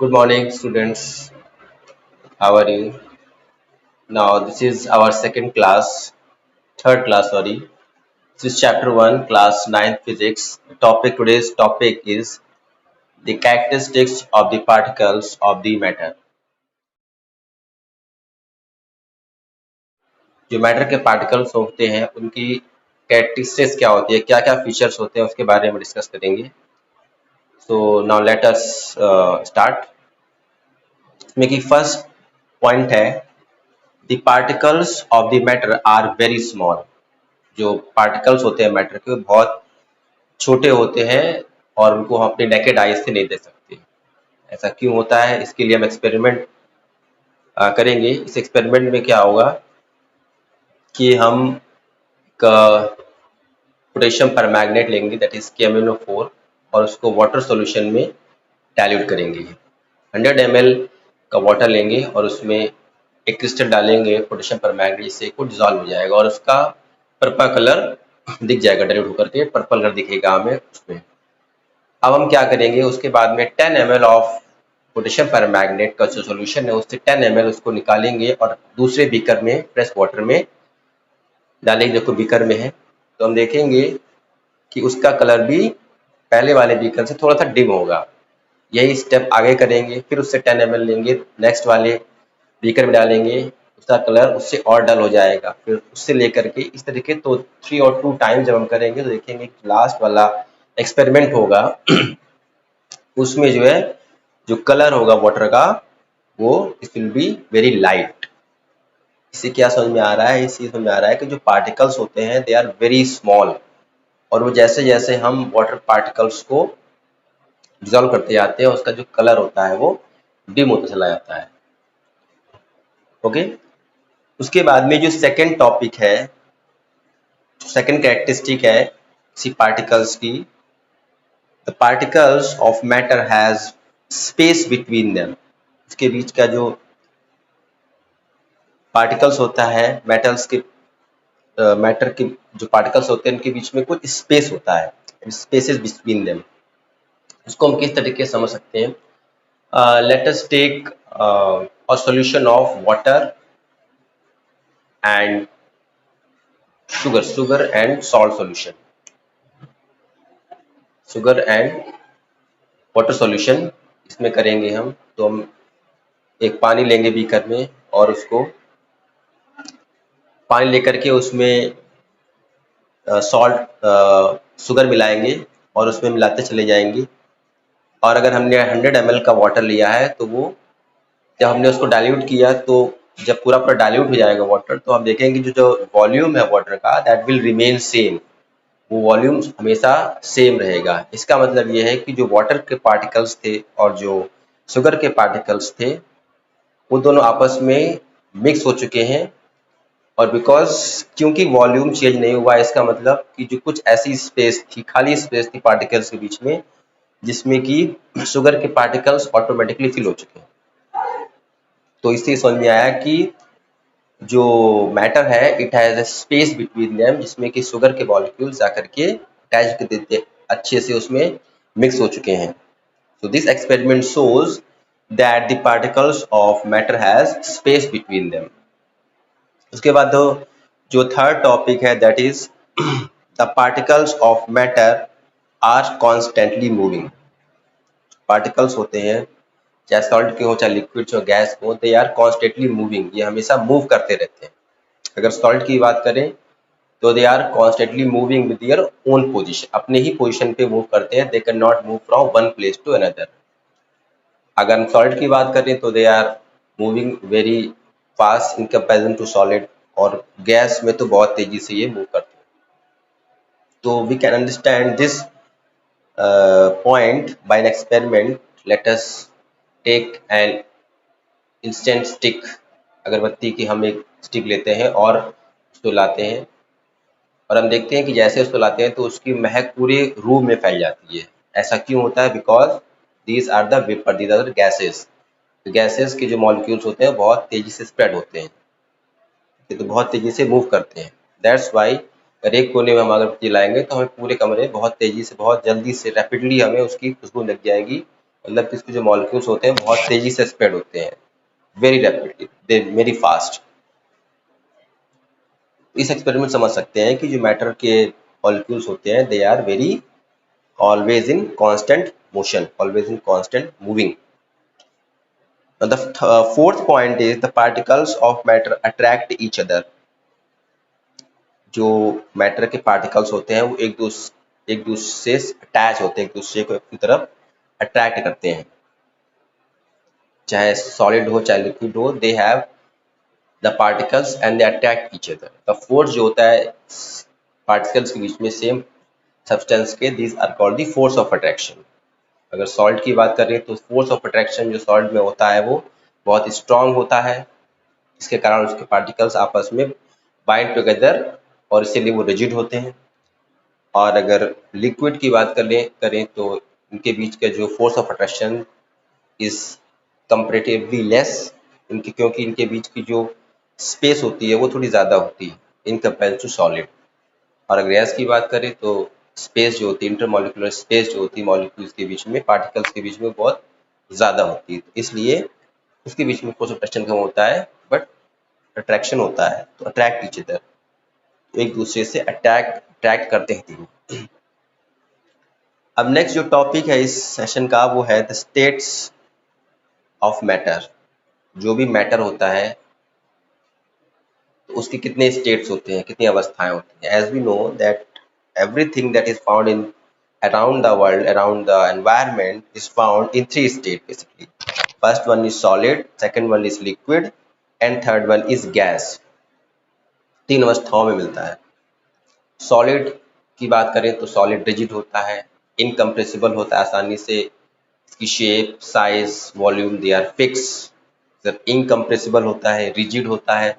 Good morning, students. How are you? Now, this is our third class, sorry. This is chapter 1, class 9 physics. Today's topic is the characteristics of the particles of the matter. जो matter के particles होते हैं, उनकी characteristics क्या होती है, क्या क्या फीचर्स होते हैं, उसके बारे में डिस्कस करेंगे. So now let us start. इसमें की फर्स्ट पॉइंट है the particles of the matter are very small. जो पार्टिकल्स होते हैं मैटर के, वो बहुत छोटे होते हैं और उनको हम अपने नेकेड आईज से नहीं देख सकते. ऐसा क्यों होता है, इसके लिए हम एक्सपेरिमेंट करेंगे. इस एक्सपेरिमेंट में क्या होगा कि हम पोटेशियम परमैंगनेट लेंगे, दैट इज KMnO4, और उसको वाटर सॉल्यूशन में डाइल्यूट करेंगे. 100 ml का वाटर लेंगे और उसमें एक क्रिस्टल डालेंगे पोटेशियम परमैंगनेट, जिससे वो डिजॉल्व हो जाएगा और उसका पर्पल कलर दिख जाएगा. डाइल्यूट होकर के पर्पल कलर दिखेगा हमें उसमें. अब हम क्या करेंगे, उसके बाद में 10 ml ऑफ पोटेशियम परमैंगनेट का जो सोल्यूशन है उससे 10 ml उसको निकालेंगे और दूसरे बीकर में फ्रेश वाटर में डालेंगे, जो बीकर में है. तो हम देखेंगे कि उसका कलर भी पहले वाले बीकर से थोड़ा सा डिम होगा. यही स्टेप आगे करेंगे, फिर उससे 10 ml लेंगे, नेक्स्ट वाले बीकर में डालेंगे, उसका कलर उससे और डल हो जाएगा. फिर उससे लेकर के इस तरीके तो 3 और 2 टाइम जब हम करेंगे तो देखेंगे कि लास्ट वाला एक्सपेरिमेंट होगा उसमें जो है, जो कलर होगा वाटर का, वो it will be very light. इससे क्या समझ में आ रहा है, इससे समझ में आ रहा है कि जो पार्टिकल्स होते हैं दे आर वेरी स्मॉल, और वो जैसे जैसे हम वाटर पार्टिकल्स को डिजॉल्व करते जाते हैं उसका जो कलर होता है वो डिम होता चला जाता है. ओके. उसके बाद में जो सेकंड टॉपिक है, सेकंड कैरेक्टरिस्टिक है किसी पार्टिकल्स की, the particles of matter has space between them. उसके बीच का जो पार्टिकल्स होता है, मेटल्स के मैटर के जो पार्टिकल्स होते हैं उनके बीच में कुछ स्पेस होता है, स्पेसेस बिटवीन देम. उसको हम किस तरीके से समझ सकते हैं. Let us take a solution of water and sugar and salt solution. Sugar and water solution इसमें करेंगे हम. तो हम एक पानी लेंगे बीकर में और उसको पानी लेकर के उसमें सॉल्ट शुगर मिलाएंगे और उसमें मिलाते चले जाएंगे. और अगर हमने 100 ml का वाटर लिया है तो वो जब हमने उसको डाइल्यूट किया, तो जब पूरा पूरा डाइल्यूट हो जाएगा वाटर, तो हम देखेंगे जो वॉल्यूम है वाटर का दैट विल रिमेन सेम. वो वॉल्यूम हमेशा सेम रहेगा. इसका मतलब ये है कि जो वाटर के पार्टिकल्स थे और जो शुगर के पार्टिकल्स थे वो दोनों आपस में मिक्स हो चुके हैं. और क्योंकि वॉल्यूम चेंज नहीं हुआ, इसका मतलब कि जो कुछ ऐसी स्पेस थी, खाली स्पेस थी पार्टिकल्स के बीच में, जिसमें कि शुगर के पार्टिकल्स ऑटोमेटिकली फिल हो चुके हैं. तो इससे समझ में आया कि जो मैटर है it has a space between them, जिसमें कि शुगर के मॉलिक्यूल्स जाकर के अटैच कर देते, अच्छे से उसमें मिक्स हो चुके हैं. So this experiment shows that the particles of matter has space between them. उसके बाद जो थर्ड टॉपिक है that is the particles of matter are constantly moving. Particles होते हैं, चाहे सॉल्ट के हो चाहे लिक्विड हो गैस हो, दे आर कॉन्स्टेंटली मूविंग. ये हमेशा मूव करते रहते हैं. अगर सॉल्ट की बात करें तो they are constantly moving with their own position, अपने ही पोजीशन पे मूव करते हैं. They can not move from one place to another. अगर हम सॉल्ट की बात करें तो they are moving very fast in comparison to solid, और गैस में तो बहुत तेजी से ये मूव करते हैं. तो we can understand this point by an experiment. Let us take an incense stick. अगरबत्ती की हम एक स्टिक लेते हैं और उसको लाते हैं, और हम देखते हैं कि जैसे उसको लाते हैं तो उसकी महक पूरे रूम में फैल जाती है. ऐसा क्यों होता है? Because these are the vapour, these are the gases. Gases के जो मॉलिक्यूल्स होते हैं बहुत तेजी से स्प्रेड होते हैं, तो बहुत तेजी से मूव करते हैं. दैट्स वाई अगर एक कोने में हम अगरबत्ती लाएंगे तो हमें पूरे कमरे बहुत तेजी से, बहुत जल्दी से, रैपिडली हमें उसकी खुशबू लग जाएगी मतलब कि इसके जो मॉलिक्यूल्स होते हैं बहुत तेजी से स्प्रेड होते हैं, very rapidly, they very fast. इस एक्सपेरिमेंट समझ सकते हैं कि जो मैटर के मॉलिक्यूल्स होते हैं they are very always in constant motion, always in constant moving. Now the fourth point is the particles of matter attract each other. जो मैटर के पार्टिकल्स होते हैं वो एक दूसरे से अटैच होते हैं, एक दूसरे को की तरफ अट्रैक्ट करते हैं, चाहे सॉलिड हो चाहे लिक्विड हो, they have the particles and they attract each other. The force जो होता है पार्टिकल्स के बीच में सेम सब्सटेंस के, these are called the force of attraction. अगर सॉल्ट की बात करें तो फोर्स ऑफ अट्रैक्शन जो सॉल्ट में होता है वो बहुत स्ट्रांग होता है, इसके कारण उसके पार्टिकल्स आपस में बाइंड टुगेदर और इसीलिए वो रिजिड होते हैं। और अगर लिक्विड की बात करें तो इनके बीच का जो force of attraction is comparatively less, क्योंकि इनके बीच की जो स्पेस होती है वो थोड़ी ज़्यादा होती है इन कंपेयर टू सॉलिड। और अगर गैस की बात करें तो स्पेस जो होती है, इंटरमॉलिक्यूलर स्पेस जो होती है मॉलिक्यूल्स के बीच में, पार्टिकल्स के बीच में बहुत ज़्यादा होती है, इसलिए उसके बीच में फोर्स ऑफ अट्रैक्शन कम होता है बट अट्रैक्शन होता है, तो अट्रैक्ट ईच अदर, एक दूसरे से अट्रैक्ट करते हैं तीनों। अब नेक्स्ट जो टॉपिक है इस सेशन का वो है द स्टेट्स ऑफ मैटर। जो भी मैटर होता है तो उसके कितने स्टेट्स होते हैं, कितनी अवस्थाएं होती हैं। As we know that everything that is found in around the world, around the environment is found in three states basically. First one is solid, second one is liquid and third one is gas. तीन अवस्थाओं में मिलता है। Solid की बात करें तो solid rigid होता है, इनकम्प्रेसिबल होता है, आसानी से इसकी shape, size, volume they are fix. Incompressible होता है, रिजिड होता है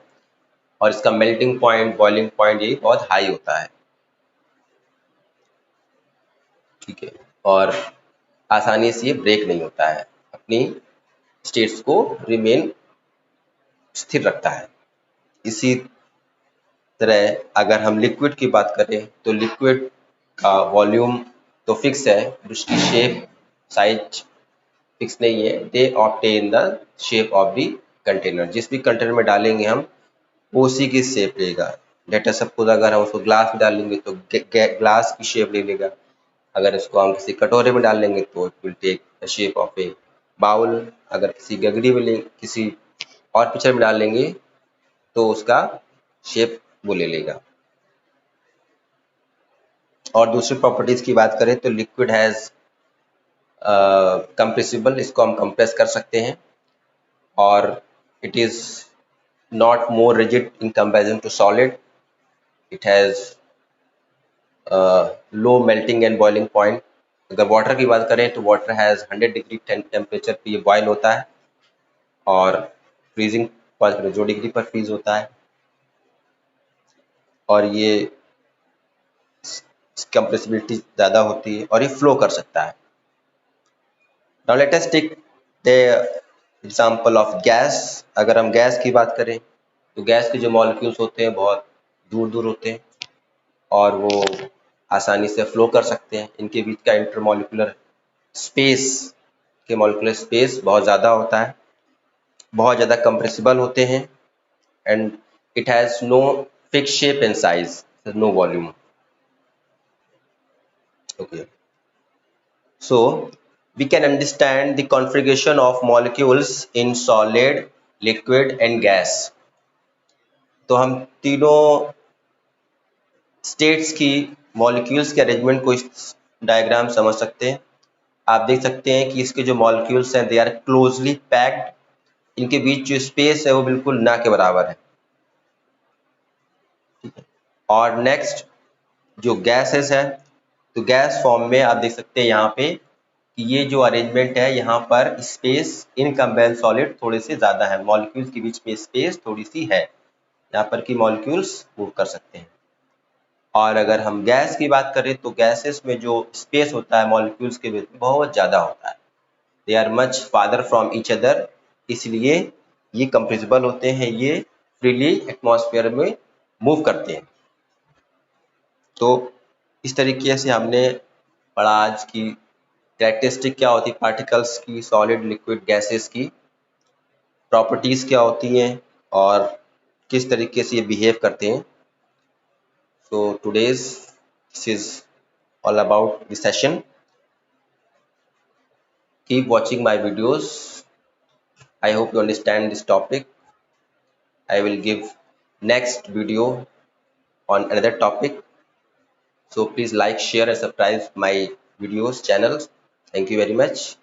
और इसका मेल्टिंग पॉइंट, बॉइलिंग पॉइंट ये बहुत हाई होता है, ठीक है। और आसानी से ये ब्रेक नहीं होता है, अपनी स्टेट्स को रिमेन स्थिर रखता है। इसी तरह अगर हम लिक्विड की बात करें तो लिक्विड का वॉल्यूम तो फिक्स है, उसकी शेप, साइज फिक्स नहीं है। They obtain the shape of the container, जिस भी कंटेनर में डालेंगे हम वो उसी की शेप लेगा। लेट अस सपोज अगर हम उसको ग्लास में डालेंगे तो ग्लास की शेप ले लेगा, अगर इसको हम किसी कटोरे में डाल लेंगे तो it will take the shape of a bowl, अगर किसी गगरी में किसी और पिक्चर में डाल लेंगे तो उसका शेप वो ले लेगा। और दूसरी प्रॉपर्टीज की बात करें तो लिक्विड हैज कंप्रेसिबल, इसको हम कंप्रेस कर सकते हैं, और it is not more rigid in comparison to solid, it has low melting and boiling point. अगर वाटर की बात करें तो वाटर हैज़ 100 डिग्री टेम्परेचर पे ये बॉयल होता है और फ्रीजिंग पॉइंट 2 डिग्री पर फ्रीज होता है, और ये कंप्रेसिबिलिटी ज़्यादा होती है और ये फ्लो कर सकता है। Now let us take the example of gas. अगर हम गैस की बात करें तो गैस के जो मॉलिक्यूल्स होते हैं बहुत दूर दूर होते हैं और वो आसानी से फ्लो कर सकते हैं। इनके बीच का इंटरमॉलिक्यूलर स्पेस के मॉलिक्यूलर स्पेस बहुत ज़्यादा होता है, बहुत ज़्यादा कंप्रेसिबल होते हैं, and it has no fix shape and size, no volume. Okay, so we can understand the configuration of molecules in solid, liquid and gas. तो हम तीनों स्टेट्स की मॉलिक्यूल्स के अरेंजमेंट को इस डायग्राम समझ सकते हैं। आप देख सकते हैं कि इसके जो मॉलिक्यूल्स हैं दे आर क्लोजली पैक्ड, इनके बीच जो स्पेस है वो बिल्कुल ना के बराबर है, ठीक है। और नेक्स्ट जो गैसेस है तो गैस फॉर्म में आप देख सकते हैं यहाँ पे कि ये जो अरेंजमेंट है यहाँ पर स्पेस इन कंपेयर सॉलिड थोड़े से ज़्यादा है, मॉलिक्यूल्स के बीच में स्पेस थोड़ी सी है यहाँ पर कि मॉलिक्यूल्स मूव कर सकते हैं। और अगर हम गैस की बात करें तो गैसेस में जो स्पेस होता है मॉलिक्यूल्स के बीच में बहुत ज़्यादा होता है, they are much farther from each other, इसलिए ये कंप्रेसिबल होते हैं, ये फ्रीली एटमॉस्फेयर में मूव करते हैं। तो इस तरीके से हमने पढ़ा आज की कैरेक्टरिस्टिक क्या होती है पार्टिकल्स की, सॉलिड, लिक्विड, गैसेस की प्रॉपर्टीज क्या होती हैं और किस तरीके से ये बिहेव करते हैं. So today's this is all about the session. Keep watching my videos. I hope you understand this topic. I will give next video on another topic. So please like, share and subscribe my videos channels. Thank you very much.